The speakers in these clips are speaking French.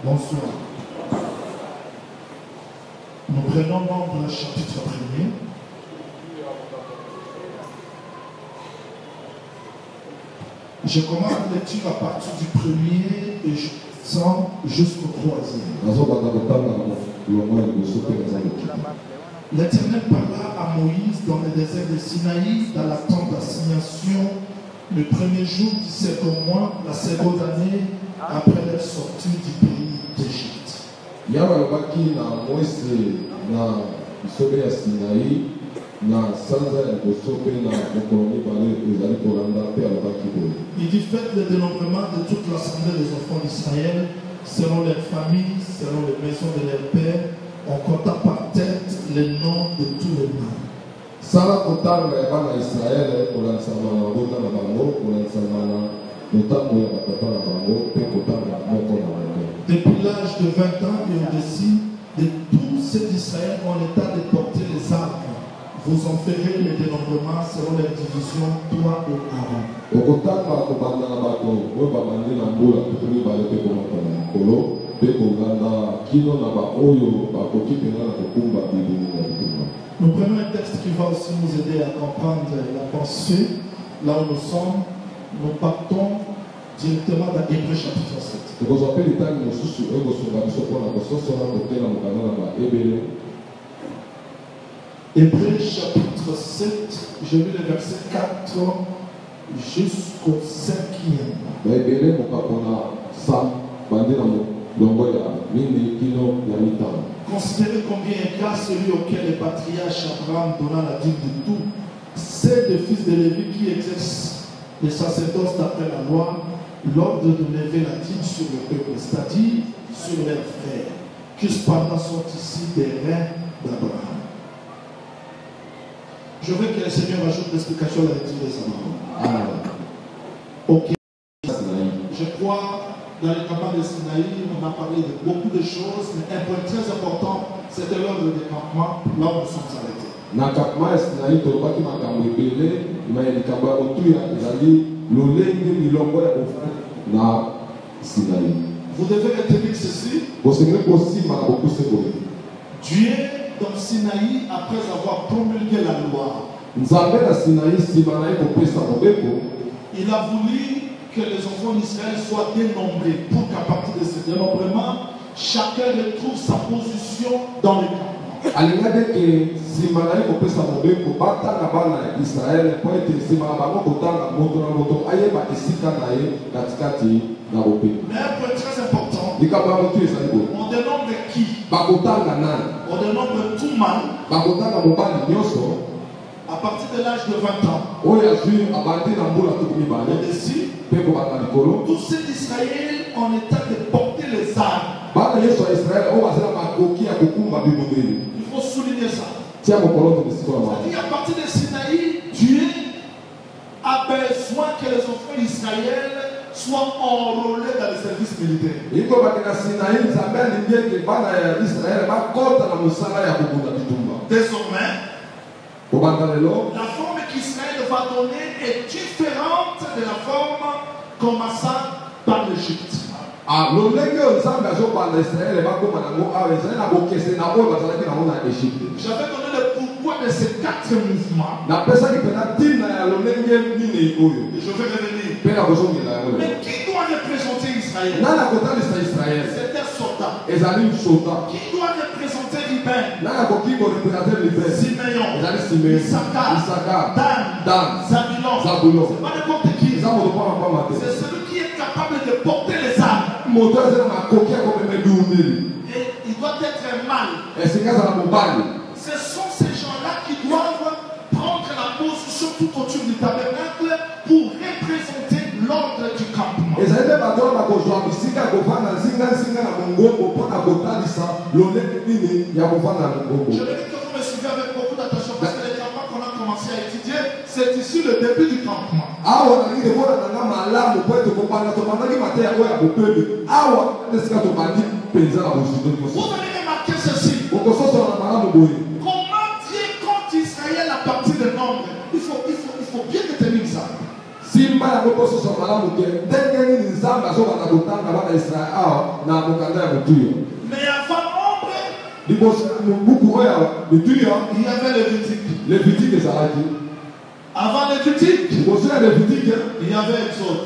Bonsoir. Nous prenons Nombre chapitre 1er. Je commence la lecture à partir du 1er et je sens jusqu'au 3e. L'Éternel parla à Moïse dans le désert de Sinaï, dans la tente d'assignation, le premier jour du 7e mois, la seconde année, après leur sortie du pays d'Égypte. Il dit faites le dénombrement de toute l'assemblée des enfants d'Israël, selon leurs familles, selon les maisons de leurs pères. On compta par tête les noms de tous les noms. Depuis l'âge de 20 ans et au-dessus, de tous ceux d'Israël en état de porter les armes, vous en ferez le dénombrement selon les divisions, toi et Aaron. Nous prenons un texte qui va aussi nous aider à comprendre la pensée. Là où nous sommes, nous partons directement dans Hébreux chapitre 7. Hébreux chapitre 7, je lis le verset 4 jusqu'au 5e. Considérez combien est grâce celui auquel les patriarches Abraham donna la dîme de tout. C'est des fils de Lévi qui exercent le sacerdoce d'après la loi, l'ordre de lever la dîme sur le peuple, c'est-à-dire sur leurs frères, qui cependant sont ici des reins d'Abraham. Je veux que le Seigneur ajoute l'explication à la lecture des Abraham. Ok. Je crois, dans le campement de Sinaï, on a parlé de beaucoup de choses, mais un point très important, c'était l'ordre de campement, là où nous sommes arrêtés. Vous devez retenir ceci. Dieu, dans Sinaï, après avoir promulgué la loi, il a voulu que les enfants d'Israël soient dénombrés pour qu'à partir de ce dénombrement, chacun retrouve sa position dans le camp. Mais un point très important, on dénombre qui? On dénombre tout mal à partir de l'âge de 20 ans. Et ici, tous ceux d'Israël en état de porter les armes. Il faut souligner ça. C'est-à-dire qu'à partir de Sinaï, Dieu a besoin que les enfants d'Israël soient enrôlés dans le service militaire. Désormais, la forme qu'Israël va donner est différente de la forme commençant par l'Égypte. J'avais donné le pourquoi de ces 4 mouvements. Et je vais revenir. Mais qui doit représenter Israël? C'est un soldat. Qui doit représenter Ruben? Simeon, Issachar, Dan, Zabulon. C'est pas n'importe qui. C'est celui qui est capable de porter les armes. Et il doit être mâle. Ce sont ces gens-là qui doivent prendre la position tout autour du tabernacle pour représenter l'ordre du campement. Je veux que vous me suivez avec beaucoup d'attention parce que les campements qu'on a commencé à étudier, c'est ici le début du campement. Vous allez remarquer ceci. Comment Dieu compte Israël à partir de nombre? Il faut bien retenir ça. Mais avant l'ombre, il y avait Lévitique. Avant Lévitique, il y avait Exode.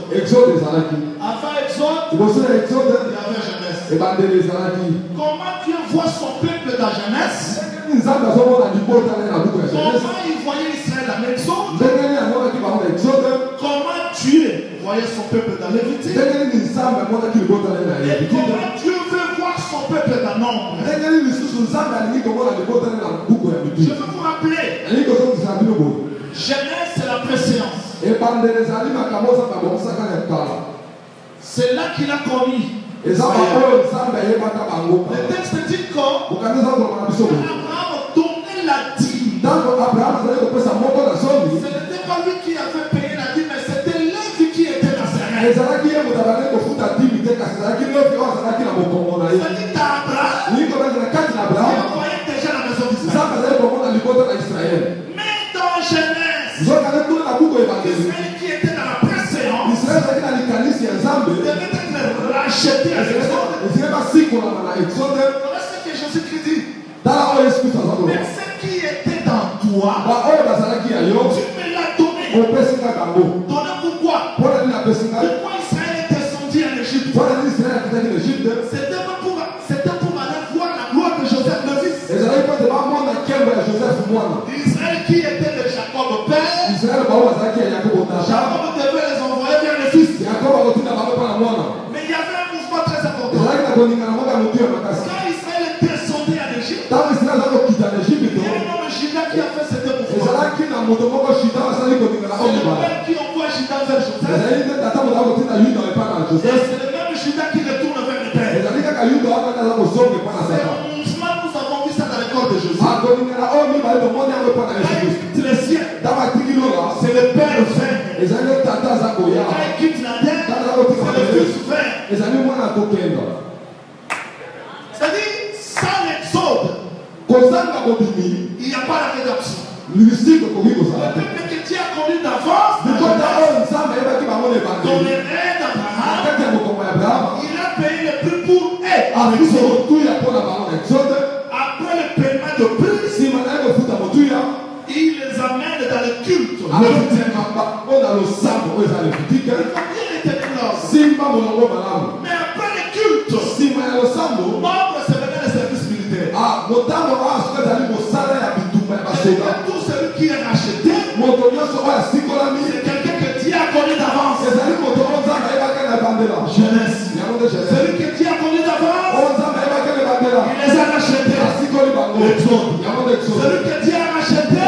Avant Exode, il y avait Genèse. Comment Dieu voit son peuple dans Genèse? Comment il voyait Israël en Exode? Comment Dieu voyait son peuple dans Lévitique? Et comment Dieu veut voir son peuple dans Nombre? Je veux vous rappeler, Genèse c'est la préséance. C'est là qu'il a commis. Le texte dit qu'Abraham donnait la dîme. Ce n'était pas lui qui avait payé la dîme, mais c'était Lévi qui était dans ses rêves. C'est-à-dire qu'Abraham, il voyait déjà la maison d'Israël. Mais dans Genèse, Israël qui était dans la préséance devait être racheté à Exode. Voilà ce que Jésus-Christ dit. Mais ce qui était dans toi, tu me l'as donné. Donné pourquoi? Pourquoi Israël est descendu en Égypte? C'était pour aller voir la gloire de Joseph le fils. Israël qui était de Jacob le père. Jacob devait les envoyer vers le fils. Mais il y avait un mouvement très important. Quand Israël est descendu en Égypte, il y a un homme Juda qui a fait cette mouvement. C'est le père qui envoie Juda vers Joseph. Et c'est le même Juda qui retourne vers le père. C'est un mouvement, nous avons vu ça dans l'école de Jésus. C'est le père fait. Quand il quitte la terre, c'est le fils fait. C'est-à-dire, sans l'exode, il n'y a pas la rédemption. Le peuple que Dieu a connu d'avance, dans les rêves d'Abraham, il a payé le prix pour eux. Après le paiement de prix, il les amène dans le culte. Il faut bien éteindre. Mais après le culte, membre se venait le service militaire. Et tout celui qui est racheté, c'est quelqu'un que Dieu a connu d'avance. Jeunesse. Celui que Dieu a connu d'avance, il les a rachetés. Celui que Dieu a racheté, il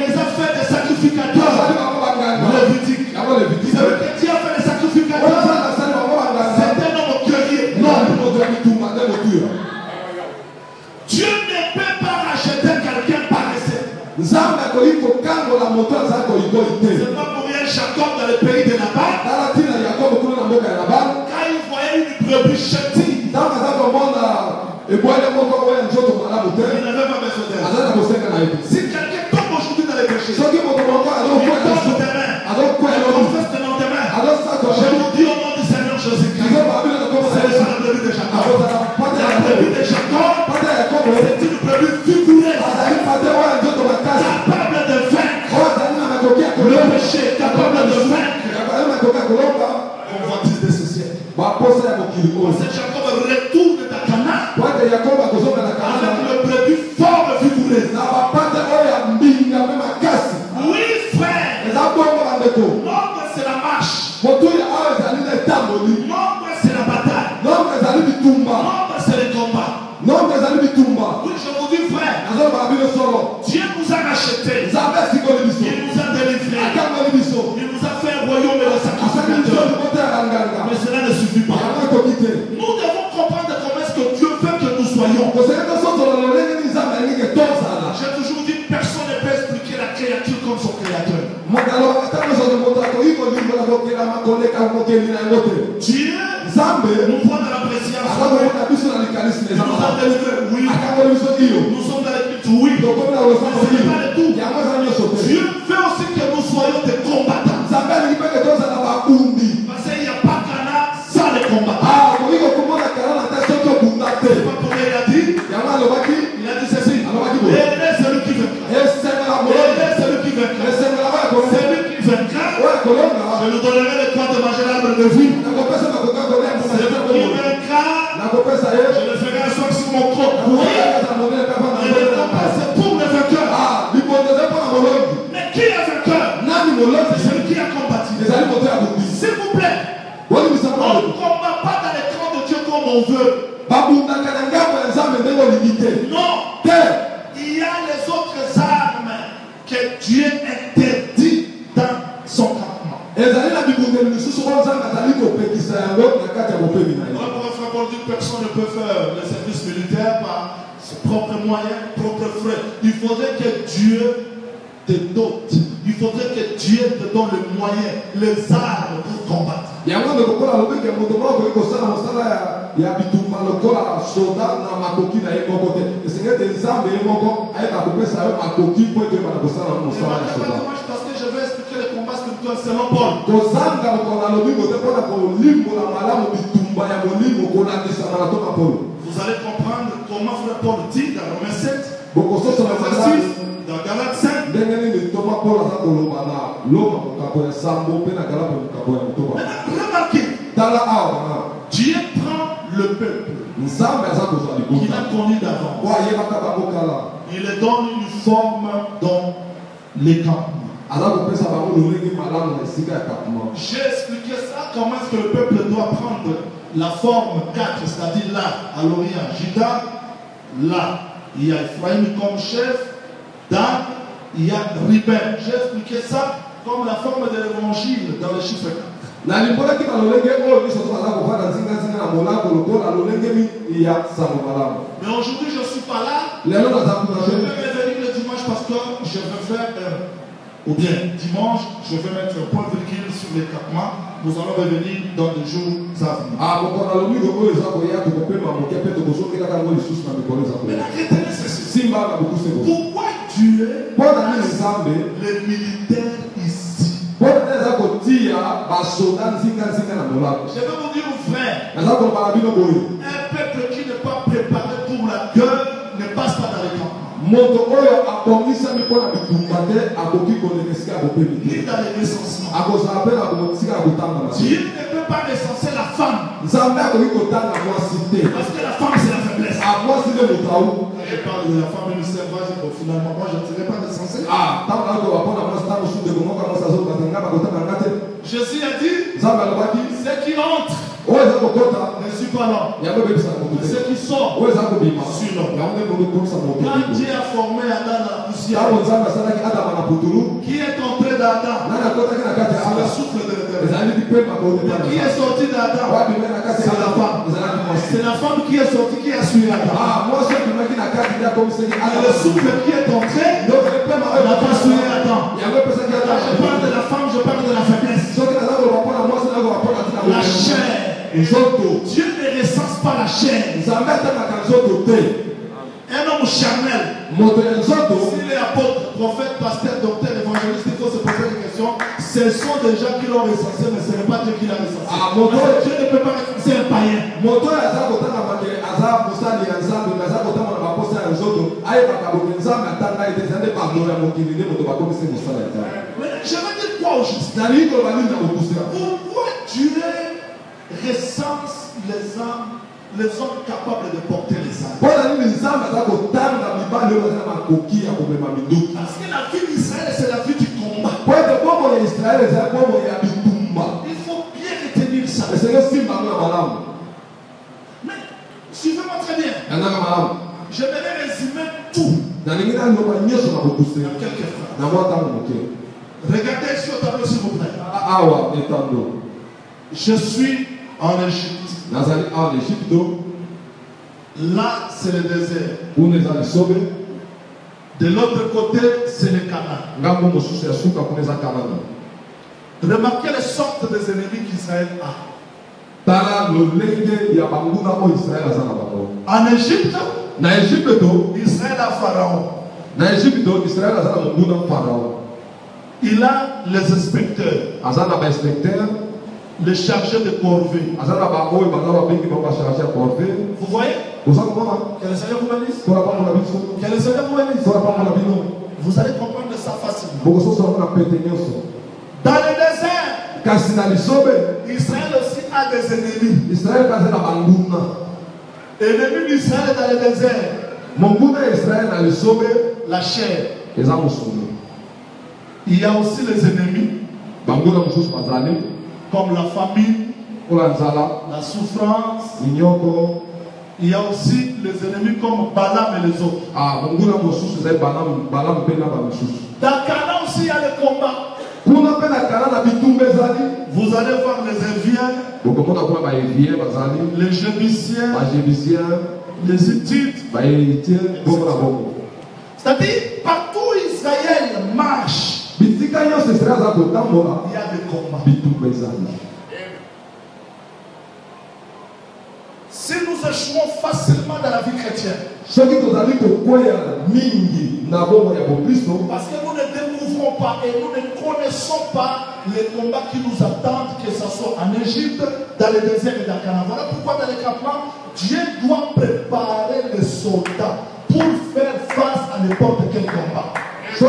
les a fait des sacrificateurs. Lévitique. Celui que Dieu a fait des sacrificateurs, c'est un homme guerrier. Dieu ne peut pas racheter quelqu'un par essai. C'est pas pour rien Jacob dans le pays de Nabal, quand il voyait une brebis chétive, il n'avait pas besoin d'elle. Si quelqu'un tombe aujourd'hui dans les péchés, il tombe demain, il confesse le lendemain, je vous dis au nom du Seigneur Jésus-Christ, c'est ça la brebis de Jacob. La brebis de Jacob, c'est une brebis figureuse, capable de vaincre le péché, capable de vaincre convoitise de ce siècle. C'est Jacob retourne dans Canaan avec le brebis fort figureuse. Oui, frère. Nombre c'est la marche. Nombre c'est la bataille. Nombre c'est le combat. Oui, je vous dis, frère, Dieu nous a rachetés. Il nous a délivrés. Il nous a fait un royaume de sacrificateurs. Mais cela ne suffit pas. Nous devons comprendre comment est-ce que Dieu veut que nous soyons. J'ai toujours dit, personne ne peut expliquer la créature comme son créateur. Dieu nous voit dans la préscience. Il nous a délivrés, oui. Nous sommes dans les cultes, oui. Mais ce n'est pas le tout. Dieu veut aussi que nous soyons des combattants. on veut. Non. Il y a les autres armes que Dieu interdit dans son campement. Personne ne peut faire le service militaire par ses propres moyens, propres frais. Il faudrait que Dieu te dote. Il faudrait que Dieu te donne les moyens, les armes pour combattre. Parce que je vais expliquer les combats spirituels selon Paul. Vous allez comprendre comment frère Paul dit dans Romains 7, verset 6, dans Galates 5. Remarquez, Dieu prend le peuple qu'il a connu d'avant. Il leur donne une forme dans les campements. J'ai expliqué ça, comment est-ce que le peuple doit prendre la forme 4, c'est-à-dire là, à l'Orient, Juda, là, il y a Ephraïm comme chef, Dan, il y a Ruben. J'ai expliqué ça comme la forme de l'évangile dans le chiffre 4. Mais aujourd'hui, je ne suis pas là. Je vais revenir le dimanche parce que je vais faire ou bien dimanche, je vais mettre un point virgule sur les campements. Nous allons revenir dans des jours à venir. Mais retenez ceci. Pourquoi Dieu laisse les militaires ici? Je vais vous dire, frère, un peuple qui n'est pas préparé pour la guerre ne passe pas dans les camps. Ni dans les recensements. Dieu ne peut pas recenser la femme. Parce que la femme c'est la faiblesse. Quand je parle de la femme et du servage, finalement, moi je ne serai pas recensé. Jésus a dit, ceux qui entrent ne suis pas là. Ceux qui sortent suis là. Quand Dieu a formé Adam dans la poussière, qui est entré d'Adam? C'est le souffle de l'Éternel. Qui est sorti d'Adam? C'est la femme. C'est la femme qui est sortie, qui a suivi Adam. Le souffle qui est entré n'a pas suivi Adam. Je parle de la femme, je parle de la faiblesse. La chair. Dieu ne recense pas la chair. Un homme charnel, s'il est apôtre, prophète, pasteur, docteur, évangéliste, il faut se poser des questions. Ce sont des gens qui l'ont recensé, mais ce n'est pas Dieu qui l'a recensé. Dieu ne peut pas recenser un païen. Je vais dire quoi au juste? Pourquoi Dieu recense les hommes capables de porter les armes? Parce que la vie d'Israël, c'est la vie du combat. Il faut bien retenir ça. Mais suivez-moi très bien. Je vais résumer tout dans quelques phrases. Regardez sur le tableau s'il vous plaît. Je suis en Égypte. Là, c'est le désert. De l'autre côté, c'est le Canaan. Remarquez les sortes des ennemis qu'Israël a. En Égypte, Israël a Pharaon. Il a les inspecteurs. Les chargés de corvée. Vous voyez? Que le Seigneur vous bénisse. Que le Seigneur vous bénisse. Vous allez comprendre ça facilement. Dans le désert, Israël aussi a des ennemis. Ennemis d'Israël dans le désert. La chair. Il y a aussi les ennemis comme la famine, la souffrance. Il y a aussi les ennemis comme Balaam et les autres. Dans Canaan aussi, il y a les combats. Vous allez voir les Éviens, les Jébusiens, les Hittites. C'est-à-dire, partout où Israël marche, il y a des combats. Si nous échouons facilement dans la vie chrétienne, parce que nous ne découvrons pas et nous ne connaissons pas les combats qui nous attendent, que ce soit en Égypte, dans le désert et dans Canaan. Voilà pourquoi dans les campements, Dieu doit préparer les soldats pour faire face à n'importe quel combat. Je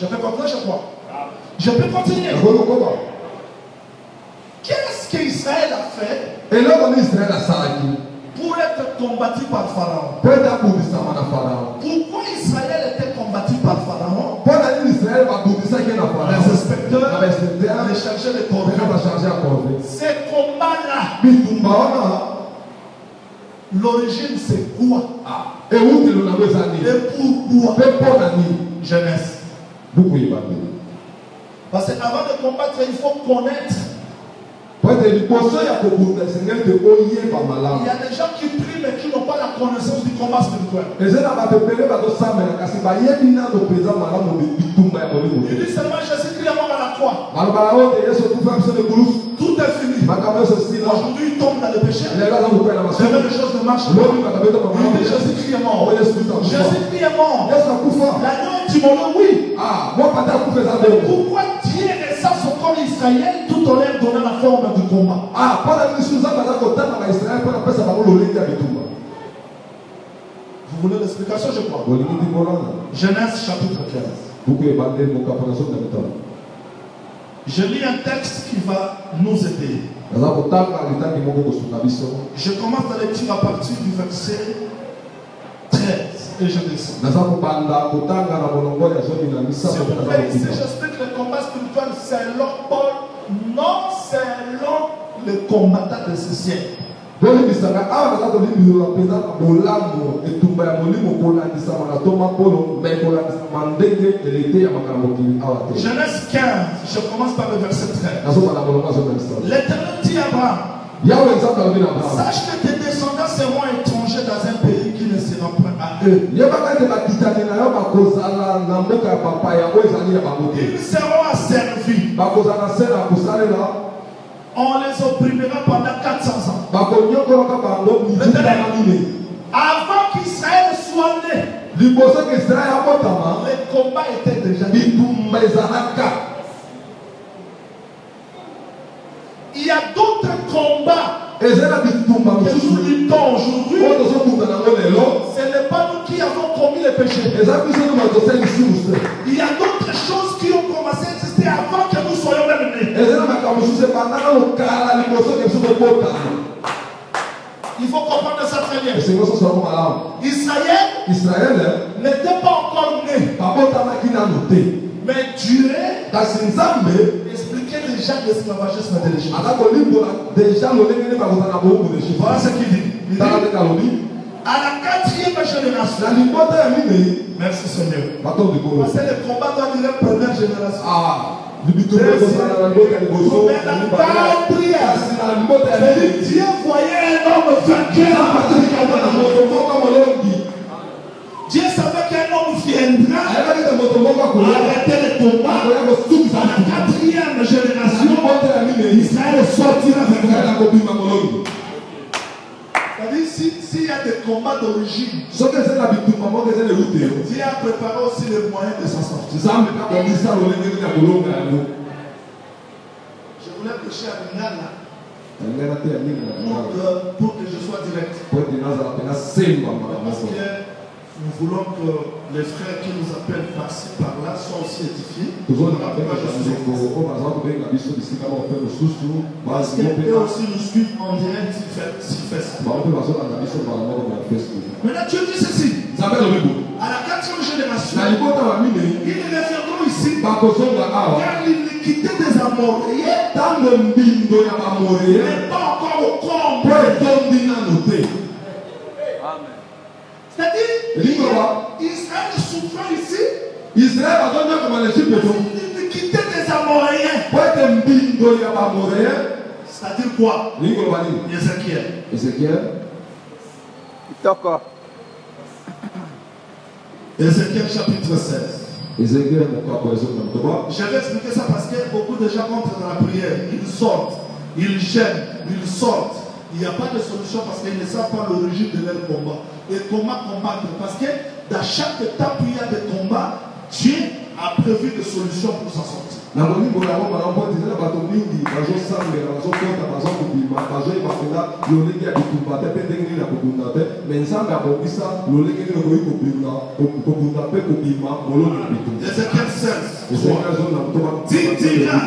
peux continuer, je crois. Je peux continuer. Qu'est-ce qu'Israël a fait pour être combattu par Pharaon? Pourquoi Israël était combattu par Pharaon? Les inspecteurs allaient chercher les corvées. Ces combats-là, l'origine c'est quoi? Et pourquoi? Jeunesse. Parce qu'avant de combattre, il faut connaître. Il y a des gens qui prient mais qui n'ont pas la connaissance du combat spirituel. Il dit seulement Jésus-Christ est mort à la croix. Tout est fini. Aujourd'hui il tombe dans le péché. Demain les choses ne marchent pas. Il dit Jésus-Christ est mort. Jésus-Christ est mort. L'agneau est immolé, oui. Pourquoi Dieu ressasse son corps Israël tout en leur donnant la forme du combat? Vous voulez l'explication, je crois? Genèse chapitre 15. Je lis un texte qui va nous aider. Je commence la lecture à partir du verset 13 et je descends. S'il vous plaît, ici j'explique le combat spirituel selon Paul, non selon les combattants de ce siècle. Je lis Genèse 15, je commence par le verset 13. L'Éternel dit à Abraham, sache que tes descendants seront étrangers dans un pays qui ne sera point à eux. Ils seront asservis. On les opprimera pendant 400 ans. Avant qu'Israël soit né, les combats étaient déjà nés. Il y a d'autres combats que nous luttons aujourd'hui. Ce n'est pas nous qui avons commis les péchés. Il y a d'autres choses qui ont commencé à exister avant que nous soyons même nés. Il faut comprendre ça très bien. Israël n'était pas encore né. Mais Dieu expliquait déjà l'esclavagisme de l'Égypte. Voilà ce qu'il dit. Il dit, à la 4e génération. Merci Seigneur. Parce que le combat doit durer la première génération. Dieu voyait un homme vainqueur. Dieu savait qu'un homme viendra arrêter le combat. À la 4e génération, Israël sortira vainqueur. C'est-à-dire, s'il y a des combats d'origine, Dieu a préparé aussi les moyens de s'en sortir. Je voulais prêcher à Lingala pour que je sois direct. Parce que Nous voulons que les frères qui nous appellent par-ci, par-là soient aussi édifiés. Parce qu'eux aussi nous suivent en direct s'ils font ça. Maintenant Dieu dit ceci. À la 4e génération, ils reviendront ici car l'iniquité des Amoréens n'est pas encore au comble. C'est-à-dire, Israël souffrant ici, l'iniquité des Amoréens. C'est-à-dire quoi? Ézéchiel. Ézéchiel chapitre 16. Je vais expliquer ça parce que beaucoup de gens entrent dans la prière, ils sortent, ils gênent, ils sortent. Il n'y a pas de solution parce qu'ils ne savent pas l'origine de leur combat. Et comment combattre? Parce que dans chaque étape où il y a des combats, Dieu a prévu des solutions pour s'en sortir. Ézéchiel 16. Dira,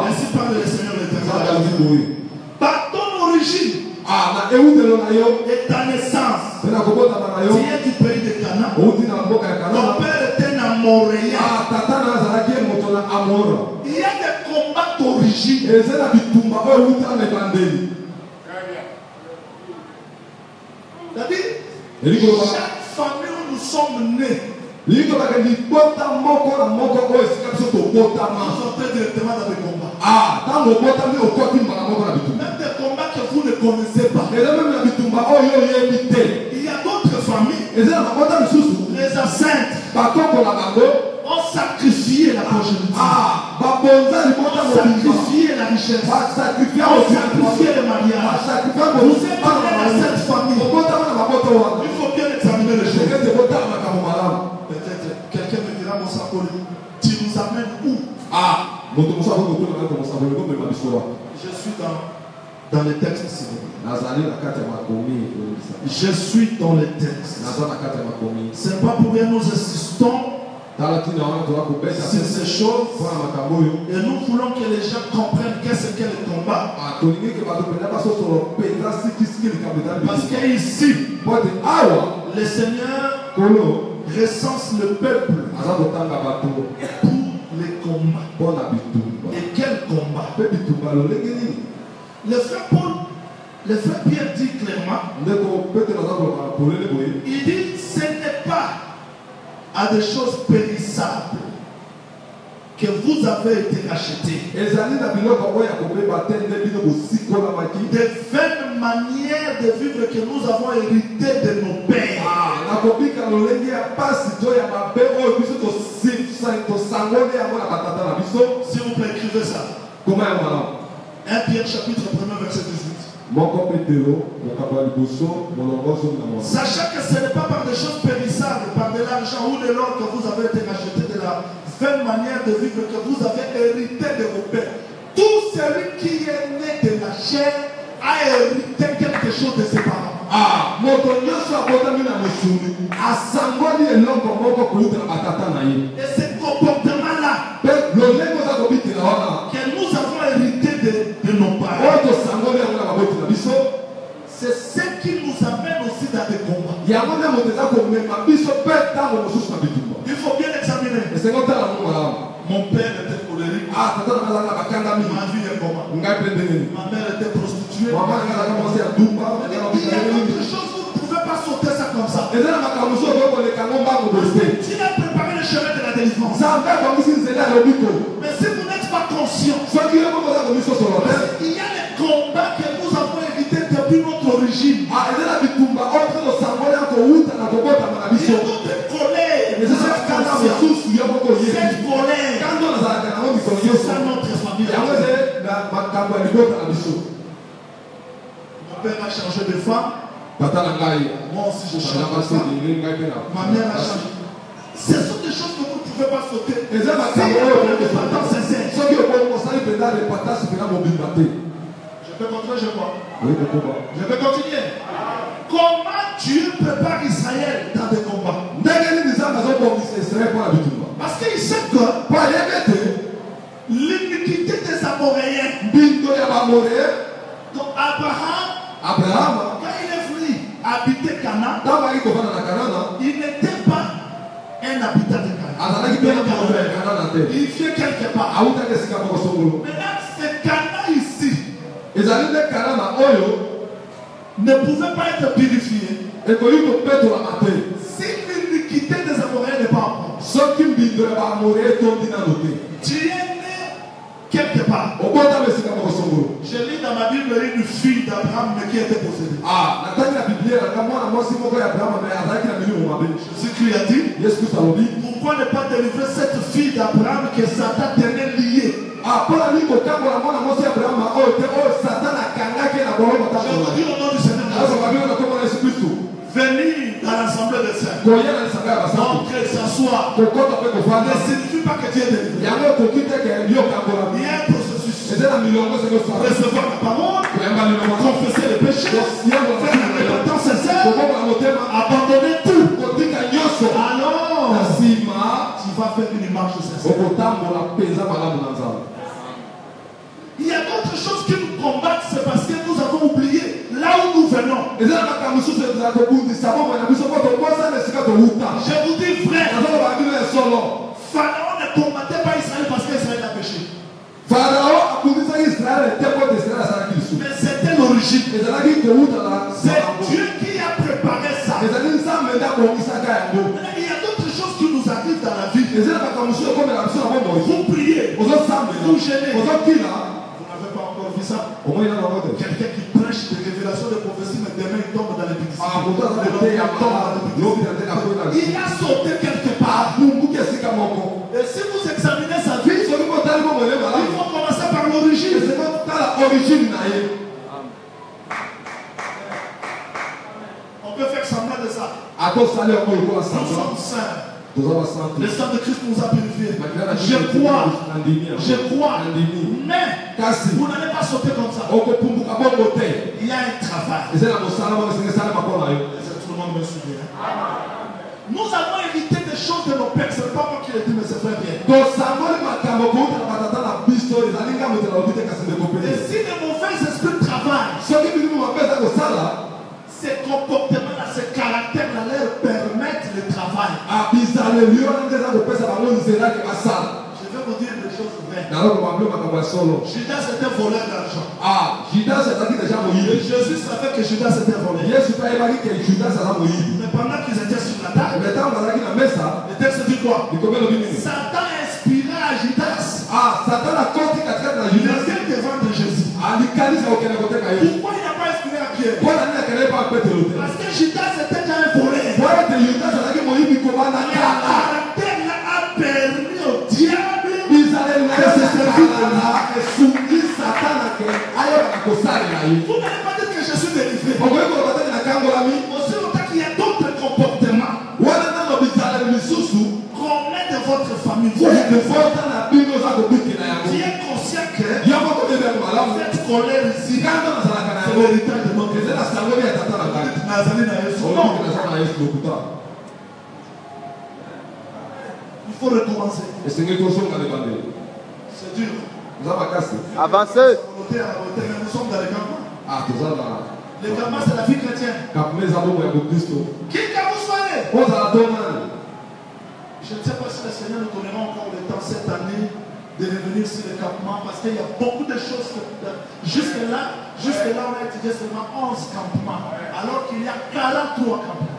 ainsi parle le Seigneur l'Éternel. Par ton origine et ta naissance, tu es du pays de Canaan. Ton père était un Amoréen. Il y a des combats d'origine. C'est-à-dire, chaque famille où nous sommes nés, nous sommes directement dans des combats. Même des combats que vous ne connaissez pas. Il y a d'autres familles, les enceintes, ont sacrifié la progéniture, ont sacrifié la richesse, ont sacrifié le mariage. Vous êtes dans cette famille. Il faut bien examiner les choses. Peut-être quelqu'un me dira, mon sapoli, tu nous amènes où? Je suis dans les textes ici. Je suis dans les textes. C'est pas pour rien nous insistons sur ces choses. Et nous voulons que les gens comprennent qu'est-ce qu'est le combat. Parce qu'ici, le Seigneur recense le peuple pour les combats. Et quel combat? Le frère Paul, le frère Pierre dit clairement, il dit ce n'est pas à des choses périssables que vous avez été rachetés. Des vaines manières de vivre que nous avons hérité de nos pères. S'il vous plaît, écrivez ça. 1 Pierre chapitre 1 verset 18. Sachant que ce n'est pas par des choses périssables, par de l'argent ou de l'or que vous avez été rachetés, de la vaine manière de vivre que vous avez hérité de vos pères. Tout celui qui est né de la chair a hérité quelque chose de ses parents. Et ce comportement-là que nous avons hérité de nos parents, c'est ce qui nous amène aussi dans des combats. Il faut bien examiner. Mon père était colérique. Ma vie est comment? Ma mère était prostituée. Il y a d'autres choses, vous ne pouvez pas sauter ça comme ça. Dieu a préparé le chemin de la délivrance. Mais si vous n'êtes pas conscient, il y a les combats que nous avons évités depuis notre origine. Il y a d'autres colères. Cette colère, c'est ça notre famille. Mon père a changé de femme. Moi aussi je change de femme. Ma mère a changé. Ce sont des choses que vous ne pouvez pas sauter. Je peux continuer, je crois. Je vais continuer. Comment Dieu prépare Israël dans des combats? Parce qu'il sait que l'iniquité des Amoréens. Donc Abraham, quand il est venu habiter Canaan, il n'était pas un habitant de Canaan. Il vient quelque part. Maintenant, ce Canaan ici ne pouvait pas être purifié si l'iniquité des Amoréens n'est pas en cause. Tu es né quelque part. Je lis dans ma Bible une fille d'Abraham mais qui était possédée. Jésus lui a dit, pourquoi ne pas délivrer cette fille d'Abraham que Satan tenait liée? Je vous dis au nom du Seigneur Jésus, venir dans l'assemblée des saints, entrer, s'asseoir, ne signifie pas que tu es délivré. Il y a un processus. Recevoir la parole, confesser les péchés, faire la repentance sincère, abandonner tout. Alors, tu vas faire une marche sincère. Il y a d'autres choses qui nous combattent, c'est parce que nous avons oublié là où nous venons. Je vous dis, frère, Pharaon ne combattait pas Israël parce qu'Israël a péché. Mais c'était l'origine. C'est Dieu qui a préparé ça. Maintenant, il y a d'autres choses qui nous arrivent dans la vie. Vous priez, vous gênez. Vous n'avez pas encore vu ça? Quelqu'un qui prêche des révélations de prophétie, mais demain il tombe dans l'épidémie. Il a sauté quelque part. Et si vous examinez sa vie, il faut commencer par l'origine. On peut faire semblant de ça. Nous sommes saints. Le sang de Christ nous a purifiés. Je crois. Mais vous n'allez pas sauter comme ça. Il y a un travail. Tout le monde me suit. Nous avons hérité des choses de nos pères. Ce n'est pas moi qui l'ai dit, mais c'est frère Pierre. Et si de mauvais esprits travaillent, ces comportements-là, ces caractères-là leur permettent le travail. Je vais vous dire des choses vraies. Judas était voleur d'argent. Et Jésus savait que Judas était voleur. Mais pendant qu'ils étaient sur la table, le texte dit quoi? Satan inspira à Judas. Il vient devant de Jésus. Pourquoi il n'a pas inspiré à Pierre? Parce que Judas était déjà un voleur. Le caractère là a permis au diable de se servir de là. Vous n'allez pas dire que je suis délivré. Aussi longtemps qu'il y a d'autres comportements qu'on met de votre famille. Vous êtes conscient que cette colère ici, c'est l'héritage de notre non. Il faut recommencer. C'est dur. Avancez. Nous sommes dans les campements. Les campements, c'est la vie chrétienne. Qui que vous soyez. Je ne sais pas si le Seigneur nous donnera encore le temps cette année de revenir sur les campements parce qu'il y a beaucoup de choses. Jusque-là, on a étudié seulement 11 campements, alors qu'il y a 43 campements.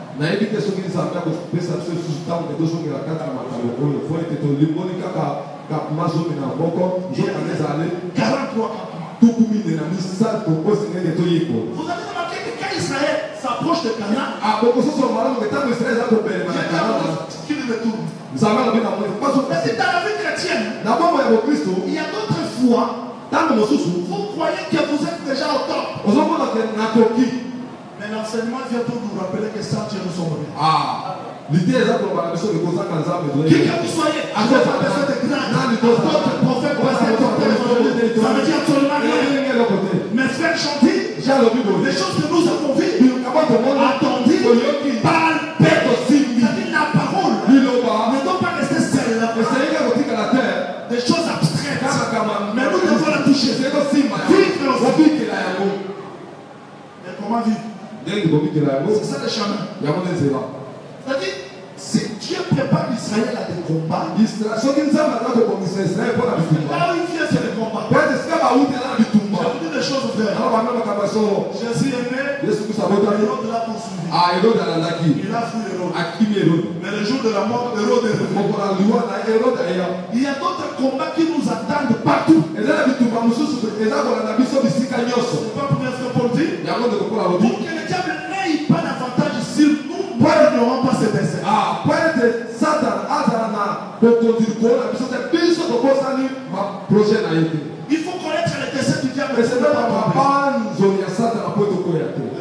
43 campements. Vous avez remarqué que quand Israël s'approche de Canaan, qu'il retourne. Mais c'est dans la vie chrétienne. Il y a d'autres fois, vous croyez que vous êtes déjà au top. Mais l'enseignement vient pour nous rappeler que sans Dieu nous sommes bien. L'idée est que qui que vous soyez, à votre personne de grâce, votre prophète, ça veut dire absolument rien. Mes frères gentils, les choses que nous avons vues, attendues, palpées, c'est-à-dire la parole ne doit C'est ça le chemin. C'est-à-dire, si Dieu prépare Israël à des combats, là où il vient, c'est le combat. Je vous dis des choses, frère. Jésus est né, Hérode l'a poursuivi. Il a fui Hérode. Mais le jour de la mort, Hérode est revenu. Il y a d'autres combats qui nous attendent partout. C'est pas pour bien faire pour dire. Pour que le diable n'ait pas d'avantage sur nous, nous n'aurons pas ce dessein. Il faut connaître les desseins du diable. Est-ce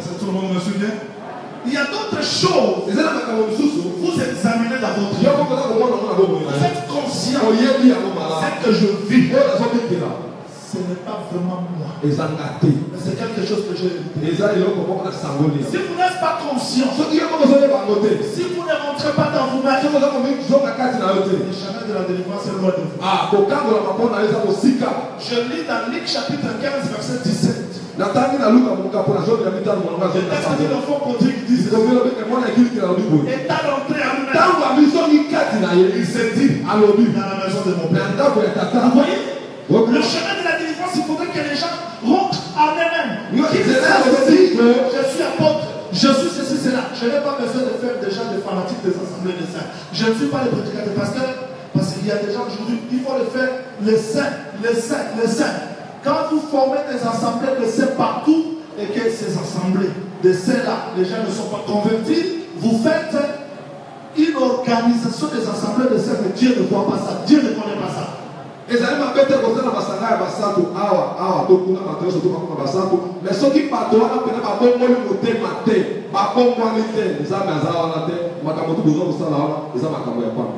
que tout le monde me suit bien? Il y a d'autres choses. Vous examinez dans votre vie. Vous êtes conscient. Ce que je vis, ce n'est pas vraiment moi. Mais c'est quelque chose que j'ai écouté. Si vous n'êtes pas conscient, si vous ne rentrez pas dans vous-même, le chemin de la délivrance est loin de vous. Je lis dans Luc chapitre 15, verset 17. Le texte dit l'enfant prodigue disait, étant rentré à lui-même, il s'est dit, dans la maison de mon père. Vous voyez, le chemin de la délivrance, il faudrait que les gens rentrent en eux-mêmes. Je suis apôtre, je suis ceci, cela. Je n'ai pas besoin de faire des gens des fanatiques des assemblées des saints. Je ne suis pas le prédicateur parce qu'il y a des gens aujourd'hui, il faut le faire les saints, les saints, les saints. Quand vous formez des assemblées de saints partout et que ces assemblées de saints-là, les gens ne sont pas convertis, vous faites une organisation des assemblées de saints, mais Dieu ne voit pas ça, Dieu ne connaît pas ça. Mais ceux qui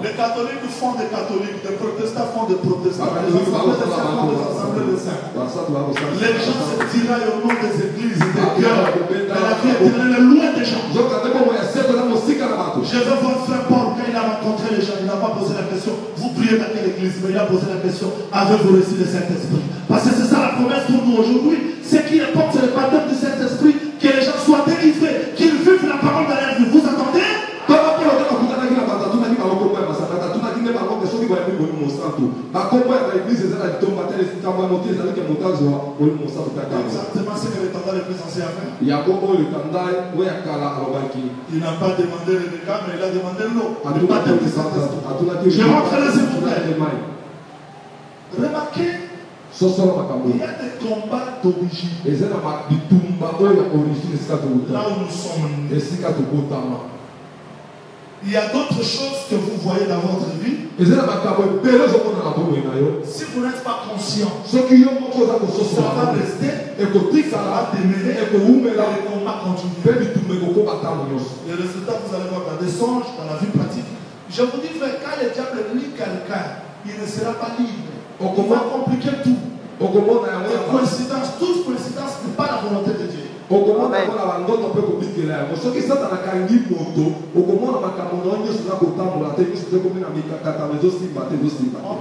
les catholiques font des catholiques, les protestants font des protestants, les assemblées de saints. Les gens se tiraillent au nom des églises, des cœurs, mais la vie éternelle est loin des gens. Je vais voir frère Paul, quand il a rencontré les gens, il n'a pas posé la question, vous priez dans quelle église, mais il a posé la question, avez-vous reçu le Saint-Esprit? Parce que c'est ça la promesse pour nous aujourd'hui. Ce qui importe, c'est le baptême du Saint-Esprit, que les gens soient délivrés, qu'ils vivent la parole dans leur vie. Vous entendez? Exactement ce que l'étendard le plus ancien a fait. Il n'a pas demandé le décam, mais il a demandé l'eau. Je rentre là, s'il vous plaît. Remarquez, il y a des combats d'origine. Là où nous sommes. Il y a d'autres choses que vous voyez dans votre vie. Si vous n'êtes pas conscient, ça va rester, ça va demeurer, et le combat continue. Les résultats, vous allez voir dans des songes, dans la vie pratique. Je vous dis, frère, quand le diable lit quelqu'un, il ne sera pas libre. On va compliquer tout. Coïncidence, toute coïncidence n'est pas la volonté de Dieu. On peut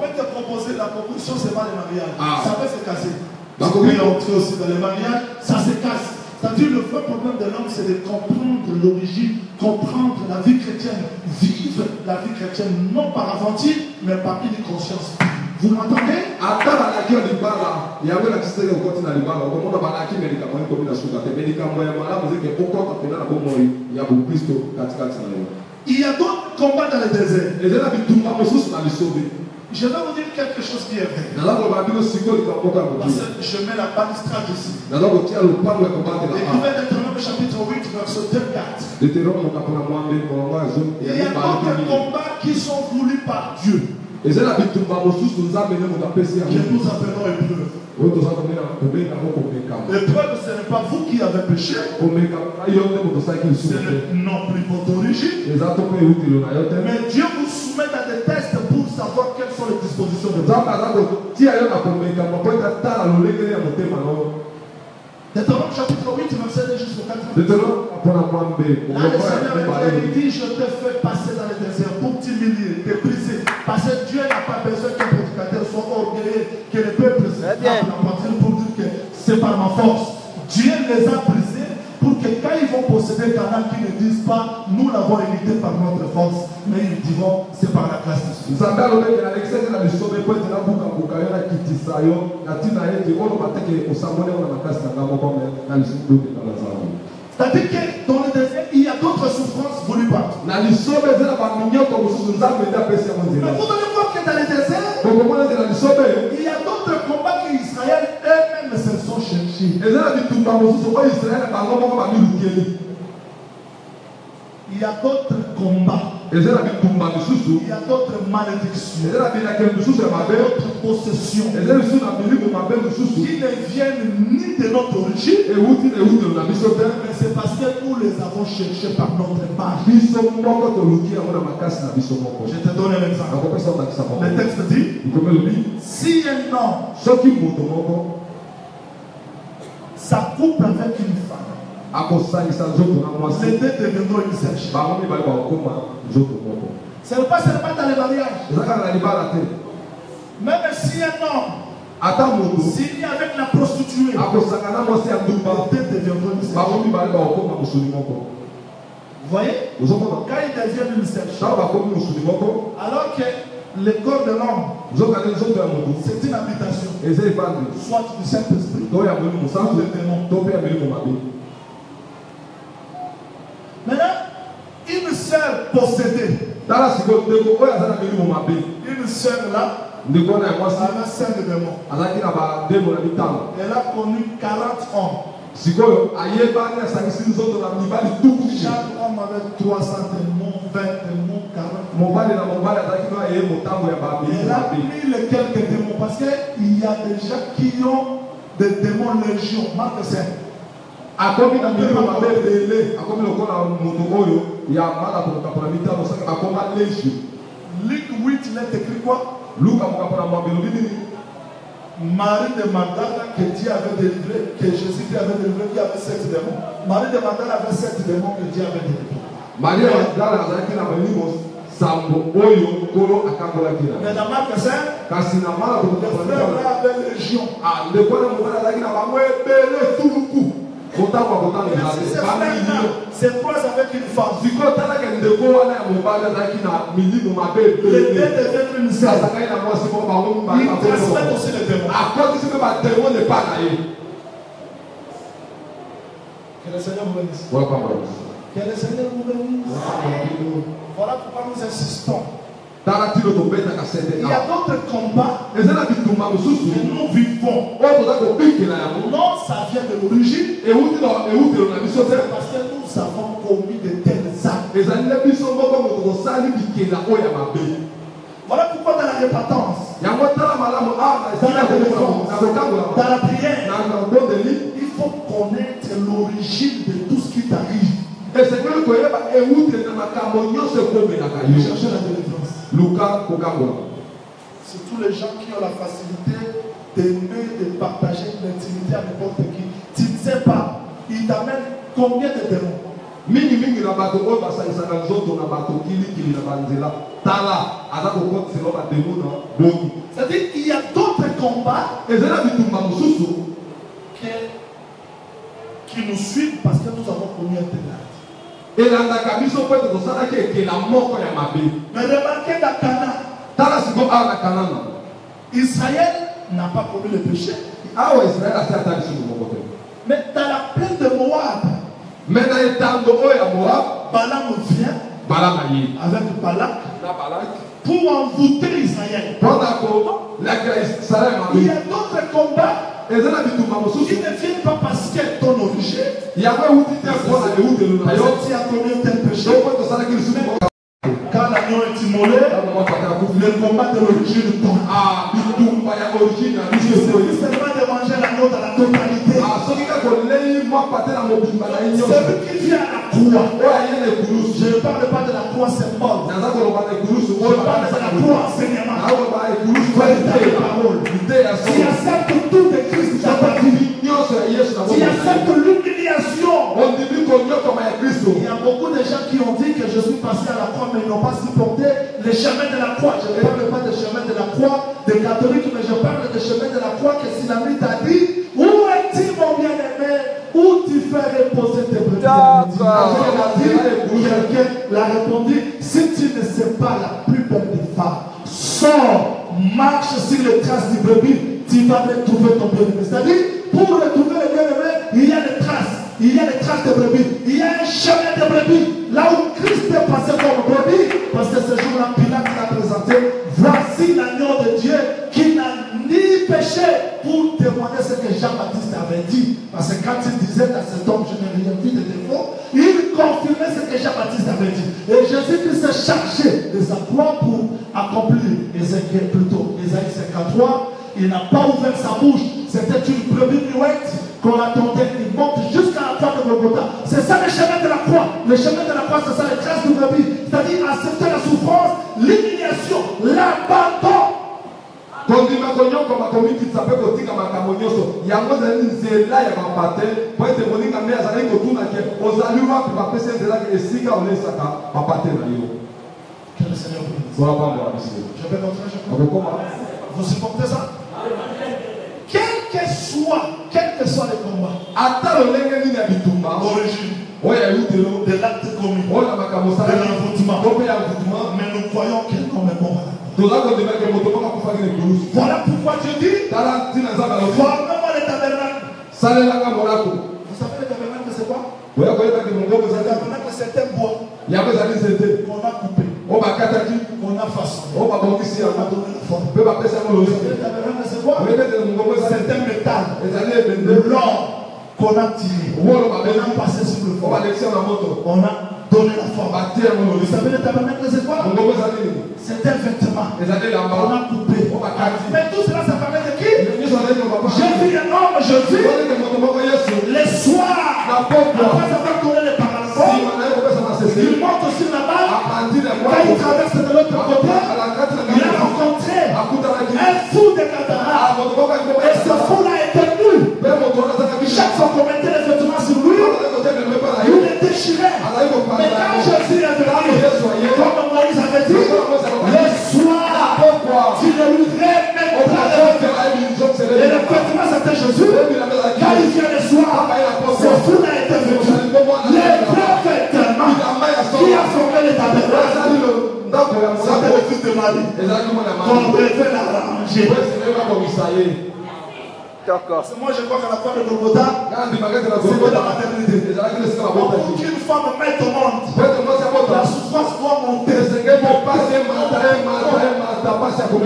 te proposer la proposition, c'est pas le mariage. Ça peut se casser. Tu peux entrer aussi dans le mariage, ça se casse. C'est-à-dire le vrai problème de l'homme, c'est de comprendre l'origine, comprendre la vie chrétienne, vivre la vie chrétienne, non par aventure, mais par une conscience. Vous m'entendez? Il y a d'autres combats dans le désert. Je vais vous dire quelque chose qui est vrai. Parce que je mets la balustrade ici. Écrivez Deutéronome chapitre 8, verset 2-4. Il y a d'autres combats qui sont voulus par Dieu. Que nous appelons épreuve. L'épreuve, ce n'est pas vous qui avez péché. Ce n'est non plus votre origine. Mais Dieu vous soumet à des tests pour savoir quelles sont les dispositions de Dieu. Deutéronome chapitre 8, verset 2 jusqu'au 4. Là, le Seigneur dit, je te fais passer dans le désert pour t'humilier, te briser. Parce que Dieu n'a pas besoin qu'un prédicateur soit orgueilleux, que le peuple se frappe la poitrine pour dire que c'est par ma force. Dieu les a brisés pour que quand ils vont posséder posséder Canaan qui ne disent pas nous l'avons hérité par notre force, mais ils diront c'est par la grâce de Dieu. C'est-à-dire que dans le désert, il y a d'autres souffrances voulues par Dieu. Mais vous allez voir que dans le désert, il y a d'autres combats qu'Israël eux-mêmes se sont cherchés. Il y a d'autres combats. Il y a d'autres malédictions, d'autres possessions qui ne viennent ni de notre origine, mais c'est parce que nous les avons cherchés par notre part. Je te donne un exemple. Le texte dit, si un homme s'accouple avec une femme, les deux deviendront une seule chair. Ce n'est pas seulement dans les mariages. Même si un homme s'il y a avec la prostituée, les deux deviendront une seule chair. Vous voyez? Quand ils deviennent une seule chair, alors que le corps de l'homme, c'est une habitation, soit du Saint-Esprit, soit du démon. Maintenant, une sœur possédée, une sœur là, elle a 5 démons. Elle a connu 40 hommes. Chaque homme avait 300 démons, 20 démons, 40 démons. Elle a mis les quelques démons parce qu'il y a des gens qui ont des démons légion. Marc 5. Luc 8, il est écrit quoi? Marie de Magdala que Dieu avait délivré, que Jésus avait délivré, qui avait 7 démons. Marie de Magdala avait 7 démons que Dieu avait délivré. Mais dans Marc 5, le frère là avait légion. C'est quoi avec une femme? Les deux deviennent une seule. Ils transmettent aussi les démons. Que le Seigneur vous bénisse. Que le Seigneur vous bénisse. Voilà pourquoi nous insistons. Il y a d'autres combats que nous vivons. Non, ça vient de l'origine. Parce que nous avons commis de tels actes. Voilà pourquoi dans la repentance, dans la délivrance, dans la prière, il faut connaître l'origine de tout ce qui t'arrive. Chercher la délivrance. C'est tous les gens qui ont la facilité d'aimer, de partager l'intimité à n'importe qui. Tu ne sais pas, ils t'amènent combien de démons? C'est-à-dire qu'il y a d'autres combats qui nous suivent parce que nous avons connu un tel acte. Mais remarquez dans Canaan, Israël n'a pas commis le péché. Mais dans la plaine de Moab, Balaam vient avec Balak pour envoûter Israël. Il y a d'autres combats qui ne viennent pas parce que ton origine. Si tu as commis un tel péché, quand l'agneau est immolé, le combat de l'origine tombe. Il suffit seulement de manger l'agneau dans la totalité. Celui qui vient à la croix, je ne parle pas de la croix symbole, je parle de la croix enseignement. Si accepte tout de Christ dans ta vie, si accepte l'humiliation. Il y a beaucoup de gens qui ont dit que je suis passé à la croix, mais ils n'ont pas supporté le chemin de la croix. Je ne parle pas du chemin de la croix des catholiques, mais je parle du chemin de la croix que Sinami t'a dit. Où es-tu, mon bien-aimé? Où tu fais reposer tes brebis? Quelqu'un l'a répondu, si tu ne sais pas la plus belle des femmes, sors, marche sur les traces du brebis, tu vas retrouver ton bien-aimé. C'est-à-dire, pour retrouver le bien-aimé, il y a des traces. Il y a des traces de brebis. Il y a un chemin de brebis. Là où Christ est passé comme brebis, parce que ce jour-là, Pilate l'a présenté. Voici l'agneau de Dieu qui n'a ni péché, pour témoigner ce que Jean-Baptiste avait dit. Parce que quand il disait à cet homme, je n'ai rien vu de défaut, il confirmait ce que Jean-Baptiste avait dit. Et Jésus-Christ s'est chargé de sa croix pour accomplir Ésaïe 53. Il n'a pas ouvert sa bouche. C'était une brebis muette qu'on attendait. Il monte jusqu'à la croix de Golgotha. C'est ça le chemin de la croix. Le chemin de la croix, c'est ça les traces du brebis. C'est-à-dire accepter la souffrance, l'humiliation, l'abandon. Kondima konyo kama komiti tsape kotika makamonyoso yango zali nzela ya bapate po ete moninga me azali kotuna ke ozali wapi bapesi nzela ke esika olesaka bapate na yo. Que le Seigneur vous bénisse. Voilà pas moi monsieur. Je vais montrer, je peux. Vous supportez ça? Quel que soit le combat, d'origine, de l'acte commis, de l'envoûtement, mais nous croyons que l'homme est mort. Voilà pourquoi Dieu dit, formez-moi le tabernacle. Vous savez le tabernacle c'est quoi? Le tabernacle c'est un bois qu'on a coupé, qu'on a façonné, on a donné la forme. Le tabernacle c'est quoi? C'est un métal, l'or qu'on a tiré, on a passé sur le feu, on a donné la forme. Vous savez le tabernacle c'est quoi? C'est un vêtement qu'on a coupé. Mais tout cela ça permet de qui? J'ai vu un homme Jésus le soir après avoir donné les parabole. Il monte sur la barre. Quand il traverse de l'autre côté, il a rencontré un fou de Gadara. Et ce fou-là était nu. Chaque fois qu'on mettait les vêtements sur lui, il les déchirait. Mais quand Jésus est venu, comme Moïse avait dit, le soir, tu ne lui remettras les vêtements. Et le vêtement c'était Jésus. Quand il vient le soir, ce fou-là était venu. Les vrais vêtements qui a formé le tabernacle, c'était le fils de Marie. Qu'on devait l'arranger. Parce que moi je crois qu'à la croix de Golgotha, c'est de la maternité. Aucune femme mette au monde, la souffrance doit monter.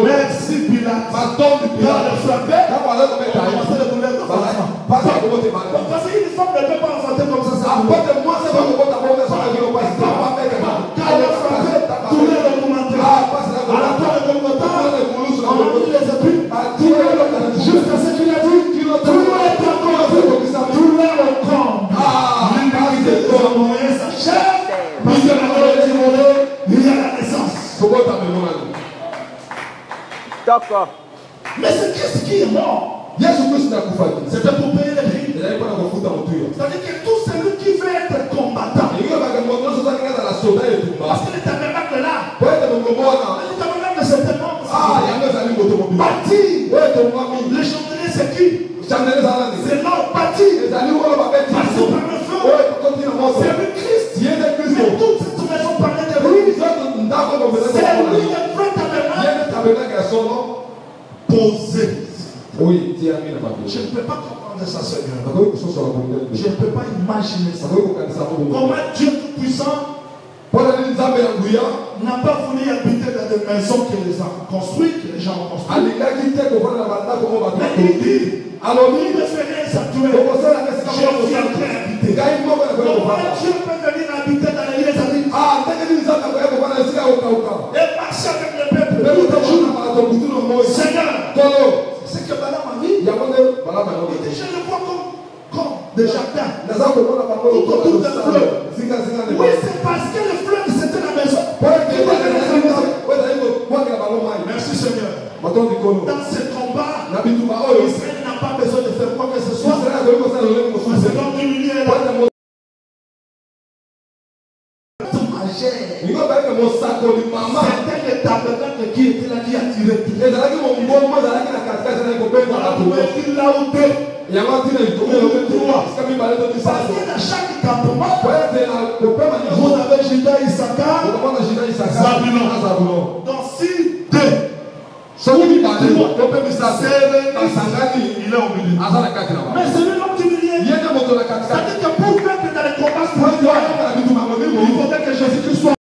Merci Pilate. Quand le frappait, on commençait le douleur de l'enfant. Parce qu'une femme ne peut pas enfanter comme ça. Quand le frappait, douleur de l'enfant. À la croix de Golgotha, on a mis les épines, jusqu'à ce qu'il a dit. Tout le corps. L'humanité de moyen s'achève. Parce que la gloire du monde, il y a la naissance. D'accord. Mais c'est Christ qui est mort. C'était pour payer les prix. C'est-à-dire que tout celui qui veut être combattant. Parce que le tabernacle là, le tabernacle c'est tellement bâti. Le chandelier c'est qui? C'est l'or bâti. Passé par le feu. C'est le Christ. Mais toute cette maison parlait de lui. C'est lui le vrai tabernacle. Posé. Oui, je ne peux pas comprendre ça, Seigneur. Je ne peux pas imaginer ça. Comment Dieu Tout-Puissant n'a pas voulu habiter dans des maisons que les gens ont construites, que les gens ont construites. Mais il dit, alors il ne fait rien s'atuer. Je viendrai habiter. Comment Dieu peut venir habiter dans les lieux amis? Et marcher avec le peuple. Seigneur, c'est que Balaam a dit, il dit, je le vois comme des jardins, tout autour d'un fleuve. Oui, c'est parce que le fleuve, c'était la maison. Merci Seigneur. Dans ce combat, Israël n'a pas besoin de faire quoi que ce soit. C'est l'homme du milieu là. C'était le tabernacle qui était là, qui a tiré tout. Là où yango tina Parce que dans chaque campement, vous avez Juda, Issachar, Zabulon. Donc si deux, il est au milieu. mais celui-là du milieu, c'est-à-dire que pour faire que dans les combats spirituels, il faudrait que Jésus-Christ soit